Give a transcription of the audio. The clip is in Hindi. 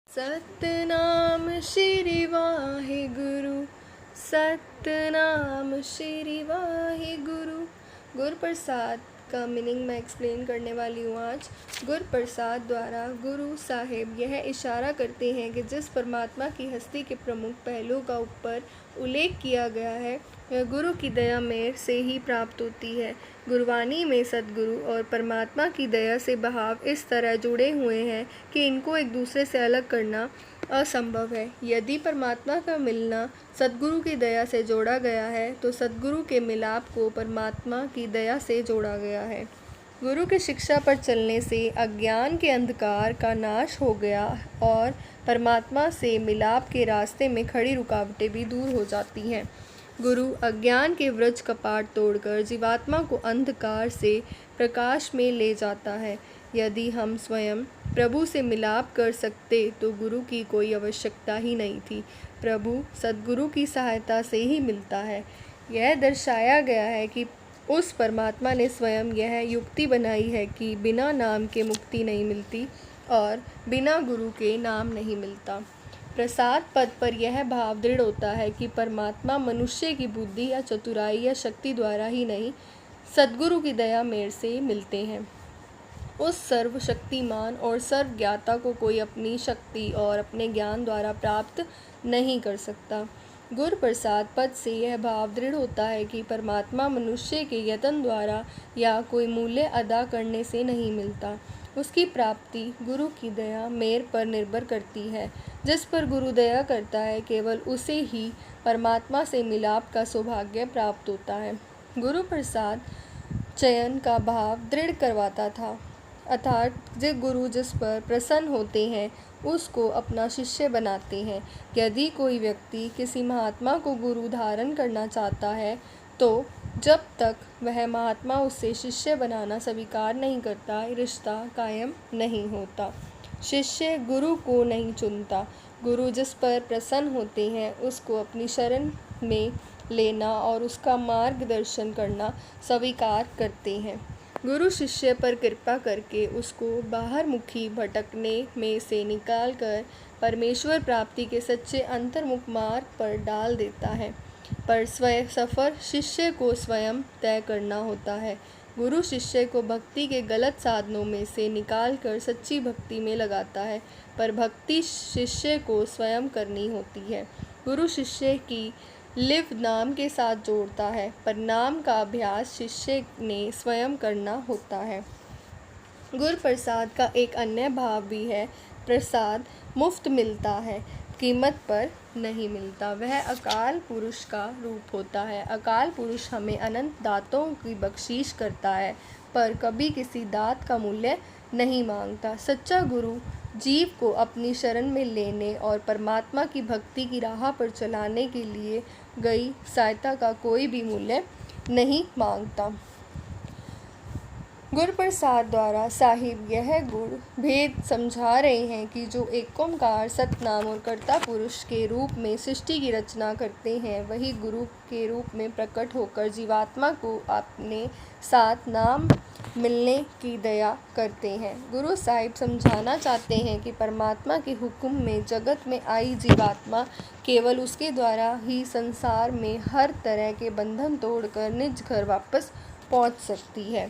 सतनाम श्री वाहिगुरु, सतनाम श्री वाहिगुरु। गुरु प्रसाद का मीनिंग मैं एक्सप्लेन करने वाली हूँ आज। गुरु प्रसाद द्वारा गुरु साहिब यह इशारा करते हैं कि जिस परमात्मा की हस्ती के प्रमुख पहलुओं का ऊपर उल्लेख किया गया है वह गुरु की दया मेहर से ही प्राप्त होती है। गुरबानी में सद्गुरु और परमात्मा की दया से भाव इस तरह जुड़े हुए हैं कि इनको एक दूसरे से अलग करना असंभव है। यदि परमात्मा का मिलना सद्गुरु की दया से जोड़ा गया है तो सद्गुरु के मिलाप को परमात्मा की दया से जोड़ा गया है। गुरु की शिक्षा पर चलने से अज्ञान के अंधकार का नाश हो गया और परमात्मा से मिलाप के रास्ते में खड़ी रुकावटें भी दूर हो जाती हैं। गुरु अज्ञान के व्रज कपाट तोड़कर जीवात्मा को अंधकार से प्रकाश में ले जाता है। यदि हम स्वयं प्रभु से मिलाप कर सकते तो गुरु की कोई आवश्यकता ही नहीं थी। प्रभु सद्गुरु की सहायता से ही मिलता है। यह दर्शाया गया है कि उस परमात्मा ने स्वयं यह युक्ति बनाई है कि बिना नाम के मुक्ति नहीं मिलती और बिना गुरु के नाम नहीं मिलता। प्रसाद पद पर यह भाव दृढ़ होता है कि परमात्मा मनुष्य की बुद्धि या चतुराई या शक्ति द्वारा ही नहीं, सद्गुरु की दया मेहर से मिलते हैं। उस सर्वशक्तिमान और सर्वज्ञाता को कोई अपनी शक्ति और अपने ज्ञान द्वारा प्राप्त नहीं कर सकता। गुरु प्रसाद पद से यह भाव दृढ़ होता है कि परमात्मा मनुष्य के यत्न द्वारा या कोई मूल्य अदा करने से नहीं मिलता। उसकी प्राप्ति गुरु की दया मेहर पर निर्भर करती है। जिस पर गुरु दया करता है केवल उसे ही परमात्मा से मिलाप का सौभाग्य प्राप्त होता है। गुरु प्रसाद चयन का भाव दृढ़ करवाता था, अर्थात जो गुरु जिस पर प्रसन्न होते हैं उसको अपना शिष्य बनाते हैं। यदि कोई व्यक्ति किसी महात्मा को गुरु धारण करना चाहता है तो जब तक वह महात्मा उससे शिष्य बनाना स्वीकार नहीं करता रिश्ता कायम नहीं होता। शिष्य गुरु को नहीं चुनता। गुरु जिस पर प्रसन्न होते हैं उसको अपनी शरण में लेना और उसका मार्गदर्शन करना स्वीकार करते हैं। गुरु शिष्य पर कृपा करके उसको बाहरमुखी भटकने में से निकालकर परमेश्वर प्राप्ति के सच्चे अंतर्मुख मार्ग पर डाल देता है, पर स्वयं सफ़र शिष्य को स्वयं तय करना होता है। गुरु शिष्य को भक्ति के गलत साधनों में से निकालकर सच्ची भक्ति में लगाता है, पर भक्ति शिष्य को स्वयं करनी होती है। गुरु शिष्य की लिव नाम के साथ जोड़ता है, पर नाम का अभ्यास शिष्य ने स्वयं करना होता है। गुरु प्रसाद का एक अन्य भाव भी है, प्रसाद मुफ्त मिलता है, कीमत पर नहीं मिलता। वह अकाल पुरुष का रूप होता है। अकाल पुरुष हमें अनंत दातों की बख्शीश करता है, पर कभी किसी दात का मूल्य नहीं मांगता। सच्चा गुरु जीव को अपनी शरण में लेने और परमात्मा की भक्ति की राह पर चलाने के लिए गई सहायता का कोई भी मूल्य नहीं मांगता। गुरु प्रसाद द्वारा साहिब यह गुण भेद समझा रहे हैं कि जो एक ओंकार सतनाम और कर्ता पुरुष के रूप में सृष्टि की रचना करते हैं वही गुरु के रूप में प्रकट होकर जीवात्मा को अपने साथ नाम मिलने की दया करते हैं। गुरु साहिब समझाना चाहते हैं कि परमात्मा के हुक्म में जगत में आई जीवात्मा केवल उसके द्वारा ही संसार में हर तरह के बंधन तोड़कर निज घर वापस पहुंच सकती है।